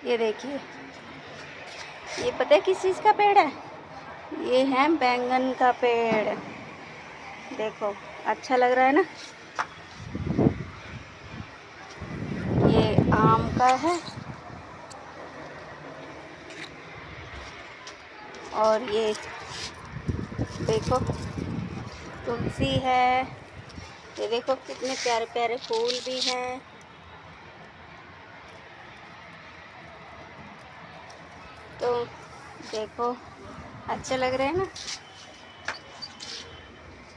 ये देखिए, ये पता है किस चीज़ का पेड़ है? ये है बैंगन का पेड़। देखो, अच्छा लग रहा है ना। ये आम का है और ये देखो तुलसी है। ये देखो कितने प्यारे प्यारे फूल भी हैं। तो देखो, अच्छे लग रहे हैं ना।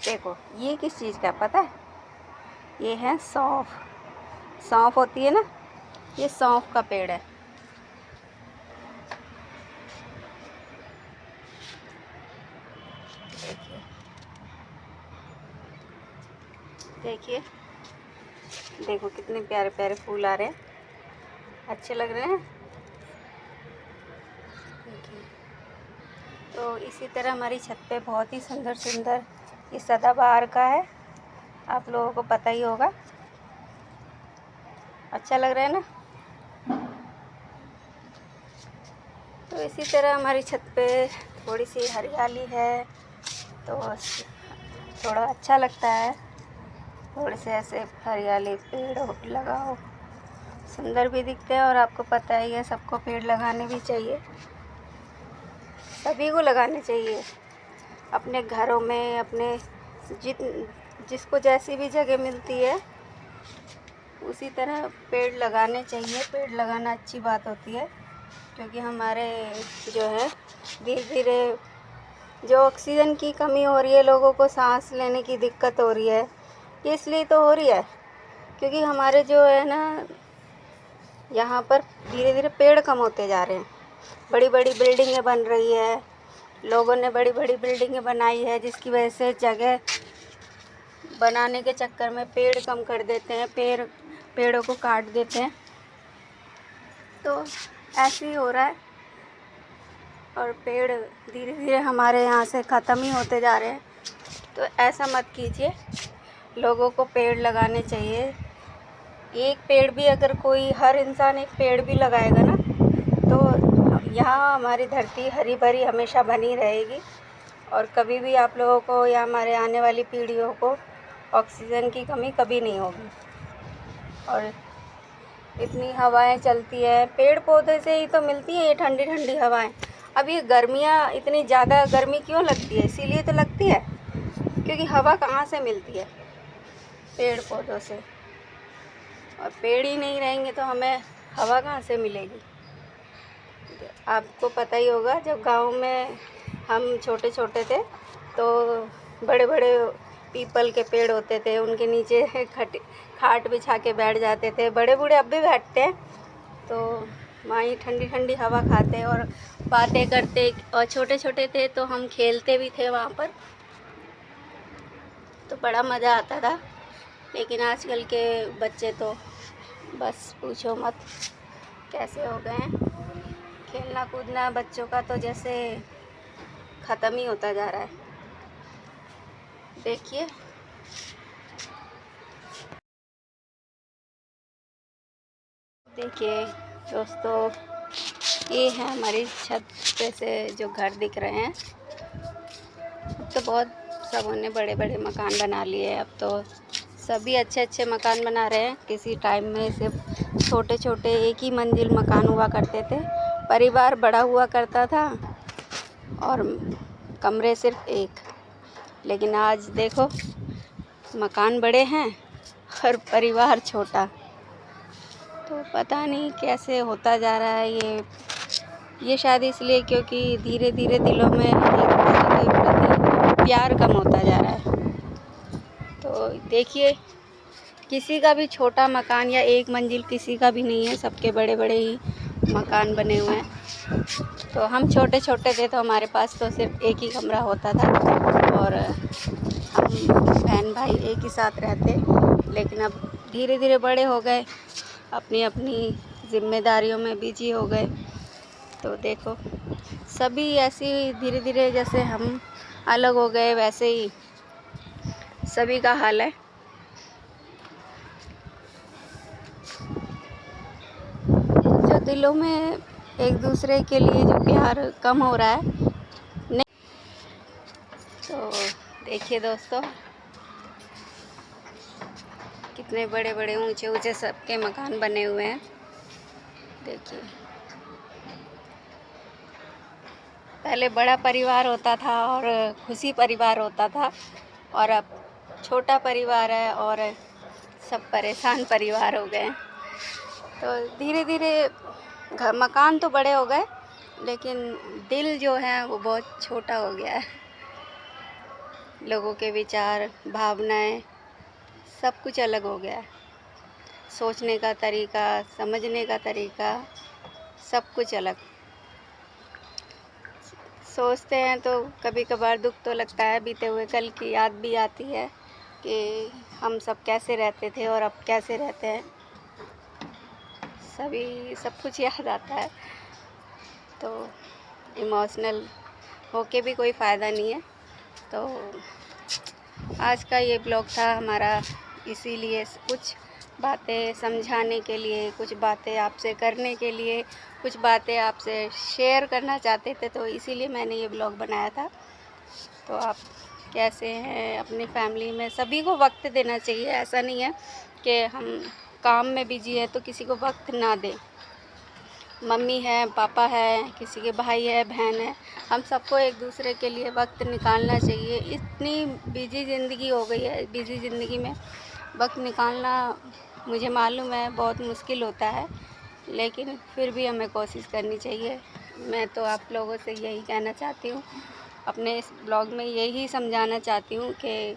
देखो ये किस चीज़ का पता है? ये है सौंफ। सौंफ होती है ना, ये सौंफ का पेड़ है। देखिए देखिए, देखो कितने प्यारे प्यारे फूल आ रहे हैं, अच्छे लग रहे हैं। देखिए, तो इसी तरह हमारी छत पे बहुत ही सुंदर सुंदर ये सदाबहार का है, आप लोगों को पता ही होगा। अच्छा लग रहा है ना। तो इसी तरह हमारी छत पे थोड़ी सी हरियाली है तो थोड़ा अच्छा लगता है। थोड़े से ऐसे हरियाली पेड़ लगाओ, सुंदर भी दिखते हैं। और आपको पता ही है सबको पेड़ लगाने भी चाहिए, सभी को लगाने चाहिए अपने घरों में, अपने जिसको जैसी भी जगह मिलती है उसी तरह पेड़ लगाने चाहिए। पेड़ लगाना अच्छी बात होती है, क्योंकि हमारे जो है धीरे धीरे जो ऑक्सीजन की कमी हो रही है, लोगों को सांस लेने की दिक्कत हो रही है, इसलिए तो हो रही है क्योंकि हमारे जो है ना यहाँ पर धीरे धीरे पेड़ कम होते जा रहे हैं। बड़ी बड़ी बिल्डिंगें बन रही है, लोगों ने बड़ी बड़ी बिल्डिंगें बनाई है, जिसकी वजह से जगह बनाने के चक्कर में पेड़ कम कर देते हैं, पेड़ों को काट देते हैं। तो ऐसे ही हो रहा है और पेड़ धीरे धीरे हमारे यहाँ से ख़त्म ही होते जा रहे हैं। तो ऐसा मत कीजिए, लोगों को पेड़ लगाने चाहिए। एक पेड़ भी अगर कोई हर इंसान एक पेड़ भी लगाएगा ना, तो यहाँ हमारी धरती हरी भरी हमेशा बनी रहेगी और कभी भी आप लोगों को या हमारे आने वाली पीढ़ियों को ऑक्सीजन की कमी कभी नहीं होगी। और इतनी हवाएं चलती है, पेड़ पौधे से ही तो मिलती हैं ये ठंडी ठंडी हवाएं। अब ये गर्मियाँ, इतनी ज़्यादा गर्मी क्यों लगती है? इसीलिए तो लगती है क्योंकि हवा कहाँ से मिलती है? पेड़ पौधों से। और पेड़ ही नहीं रहेंगे तो हमें हवा कहाँ से मिलेगी? आपको पता ही होगा, जब गांव में हम छोटे छोटे थे तो बड़े बड़े पीपल के पेड़ होते थे, उनके नीचे खाट बिछा के बैठ जाते थे। बड़े बूढ़े अब भी बैठते हैं, तो वहीं ठंडी ठंडी हवा खाते और बातें करते। और छोटे छोटे थे तो हम खेलते भी थे वहाँ पर, तो बड़ा मज़ा आता था। लेकिन आजकल के बच्चे तो बस पूछो मत कैसे हो गए हैं। खेलना कूदना बच्चों का तो जैसे ख़त्म ही होता जा रहा है। देखिए, देखिए दोस्तों, ये है हमारी छत पे से जो घर दिख रहे हैं। अब तो बहुत सबों ने बड़े बड़े मकान बना लिए हैं। अब तो सभी अच्छे अच्छे मकान बना रहे हैं। किसी टाइम में सिर्फ छोटे छोटे एक ही मंजिल मकान हुआ करते थे, परिवार बड़ा हुआ करता था और कमरे सिर्फ एक। लेकिन आज देखो, मकान बड़े हैं और परिवार छोटा। तो पता नहीं कैसे होता जा रहा है ये शायद इसलिए क्योंकि धीरे धीरे दिलों में एक दूसरे के प्रति प्यार कम होता जा रहा है। तो देखिए, किसी का भी छोटा मकान या एक मंजिल किसी का भी नहीं है, सबके बड़े बड़े ही मकान बने हुए हैं। तो हम छोटे छोटे थे तो हमारे पास तो सिर्फ एक ही कमरा होता था और हम बहन भाई एक ही साथ रहते। लेकिन अब धीरे धीरे बड़े हो गए, अपनी अपनी जिम्मेदारियों में बिजी हो गए। तो देखो, सभी ऐसी धीरे धीरे जैसे हम अलग हो गए वैसे ही सभी का हाल है। जो दिलों में एक दूसरे के लिए जो प्यार कम हो रहा है नहीं। तो देखिए दोस्तों, कितने बड़े बड़े ऊंचे ऊंचे सबके मकान बने हुए हैं। देखिए, पहले बड़ा परिवार होता था और खुशी परिवार होता था, और अब छोटा परिवार है और सब परेशान परिवार हो गए। तो धीरे धीरे मकान तो बड़े हो गए, लेकिन दिल जो है वो बहुत छोटा हो गया है। लोगों के विचार, भावनाएं, सब कुछ अलग हो गया है। सोचने का तरीका, समझने का तरीका, सब कुछ अलग। सोचते हैं तो कभी कभार दुख तो लगता है, बीते हुए कल की याद भी आती है कि हम सब कैसे रहते थे और अब कैसे रहते हैं। सब कुछ याद आता है। तो इमोशनल होके भी कोई फ़ायदा नहीं है। तो आज का ये ब्लॉग था हमारा, इसीलिए कुछ बातें समझाने के लिए, कुछ बातें आपसे करने के लिए, कुछ बातें आपसे शेयर करना चाहते थे, तो इसीलिए मैंने ये ब्लॉग बनाया था। तो आप कैसे हैं? अपनी फैमिली में सभी को वक्त देना चाहिए। ऐसा नहीं है कि हम काम में बिजी है तो किसी को वक्त ना दें। मम्मी है, पापा है, किसी के भाई है, बहन है, हम सबको एक दूसरे के लिए वक्त निकालना चाहिए। इतनी बिजी ज़िंदगी हो गई है, बिजी ज़िंदगी में वक्त निकालना मुझे मालूम है बहुत मुश्किल होता है, लेकिन फिर भी हमें कोशिश करनी चाहिए। मैं तो आप लोगों से यही कहना चाहती हूँ, अपने इस ब्लॉग में यही समझाना चाहती हूँ कि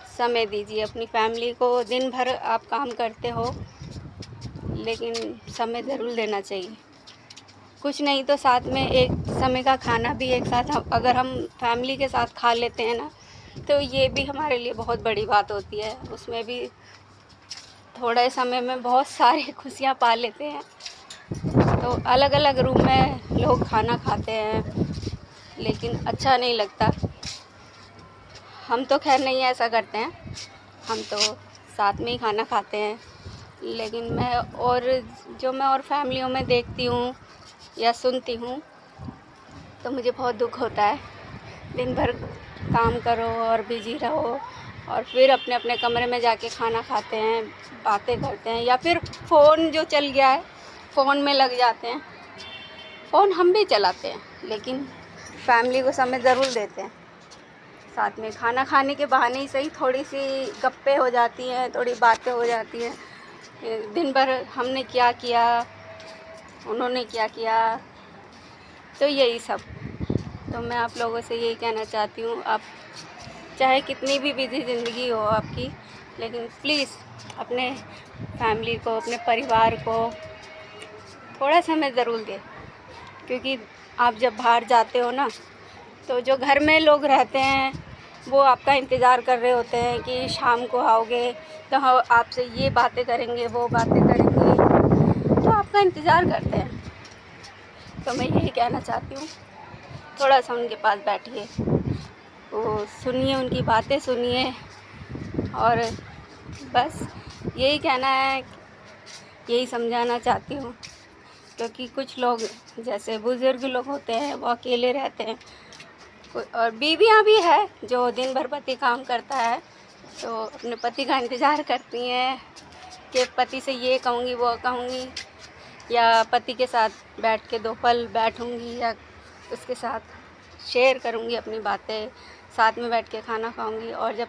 समय दीजिए अपनी फैमिली को। दिन भर आप काम करते हो, लेकिन समय ज़रूर देना चाहिए। कुछ नहीं तो साथ में एक समय का खाना भी एक साथ अगर हम फैमिली के साथ खा लेते हैं ना, तो ये भी हमारे लिए बहुत बड़ी बात होती है। उसमें भी थोड़े समय में बहुत सारी खुशियाँ पा लेते हैं। तो अलग अलग रूम में लोग खाना खाते हैं, लेकिन अच्छा नहीं लगता। हम तो खैर नहीं ऐसा करते हैं, हम तो साथ में ही खाना खाते हैं। लेकिन मैं और फैमिलियों में देखती हूँ या सुनती हूँ, तो मुझे बहुत दुख होता है। दिन भर काम करो और बिजी रहो, और फिर अपने अपने कमरे में जाके खाना खाते हैं, बातें करते हैं, या फिर फ़ोन जो चल गया है फ़ोन में लग जाते हैं। फ़ोन हम भी चलाते हैं, लेकिन फैमिली को समय ज़रूर देते हैं। साथ में खाना खाने के बहाने ही सही थोड़ी सी गप्पें हो जाती हैं, थोड़ी बातें हो जाती हैं। दिन भर हमने क्या किया, उन्होंने क्या किया, तो यही सब। तो मैं आप लोगों से यही कहना चाहती हूँ, आप चाहे कितनी भी बिजी ज़िंदगी हो आपकी, लेकिन प्लीज़ अपने फैमिली को, अपने परिवार को थोड़ा समय ज़रूर दें। क्योंकि आप जब बाहर जाते हो ना, तो जो घर में लोग रहते हैं वो आपका इंतज़ार कर रहे होते हैं कि शाम को आओगे तो हम आपसे ये बातें करेंगे, वो बातें करेंगे, तो आपका इंतज़ार करते हैं। तो मैं यही कहना चाहती हूँ, थोड़ा सा उनके पास बैठिए, वो सुनिए, उनकी बातें सुनिए। और बस यही कहना है, यही समझाना चाहती हूँ। क्योंकि कुछ लोग जैसे बुज़ुर्ग लोग होते हैं वो अकेले रहते हैं, और बीवियाँ भी है जो दिन भर पति काम करता है, तो अपने पति का इंतज़ार करती हैं कि पति से ये कहूँगी, वो कहूँगी, या पति के साथ बैठ के 2 पल बैठूँगी, या उसके साथ शेयर करूँगी अपनी बातें, साथ में बैठ के खाना खाऊँगी। और जब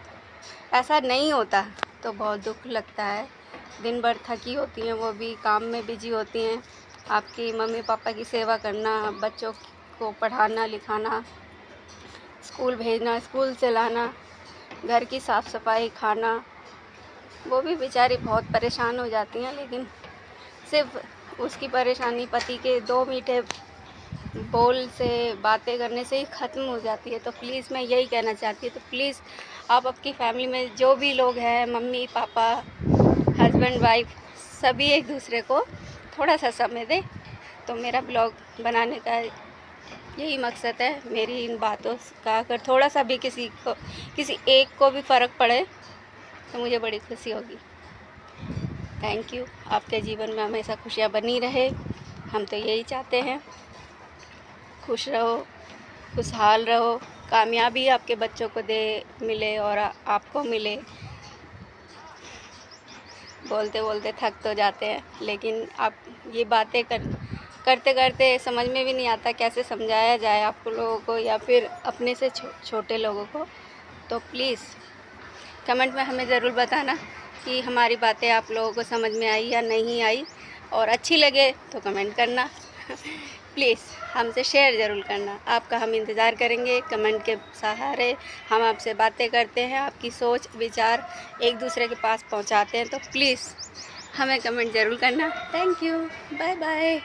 ऐसा नहीं होता तो बहुत दुख लगता है। दिन भर थकी होती हैं, वो भी काम में बिजी होती हैं। आपकी मम्मी पापा की सेवा करना, बच्चों को पढ़ाना लिखाना, स्कूल भेजना, स्कूल से लाना, घर की साफ़ सफाई, खाना, वो भी बेचारी बहुत परेशान हो जाती हैं। लेकिन सिर्फ उसकी परेशानी पति के 2 मीठे बोल से, बातें करने से ही ख़त्म हो जाती है। तो प्लीज़ मैं यही कहना चाहती हूँ, तो प्लीज़ आप आपकी फैमिली में जो भी लोग हैं, मम्मी पापा, हस्बैंड वाइफ, सभी एक दूसरे को थोड़ा सा समय दें। तो मेरा ब्लॉग बनाने का यही मकसद है। मेरी इन बातों का अगर थोड़ा सा भी किसी एक को भी फ़र्क पड़े तो मुझे बड़ी खुशी होगी। Thank you. आपके जीवन में हमेशा खुशियाँ बनी रहे, हम तो यही चाहते हैं। खुश रहो, खुशहाल रहो, कामयाबी आपके बच्चों को मिले और आपको मिले। बोलते बोलते थक तो जाते हैं, लेकिन आप ये बातें करते करते समझ में भी नहीं आता कैसे समझाया जाए आप लोगों को या फिर अपने से छोटे लोगों को। तो प्लीज़ कमेंट में हमें ज़रूर बताना कि हमारी बातें आप लोगों को समझ में आई या नहीं आई, और अच्छी लगे तो कमेंट करना। प्लीज़ हमसे शेयर ज़रूर करना। आपका हम इंतज़ार करेंगे। कमेंट के सहारे हम आपसे बातें करते हैं, आपकी सोच विचार एक दूसरे के पास पहुंचाते हैं। तो प्लीज़ हमें कमेंट ज़रूर करना। Thank you, bye bye.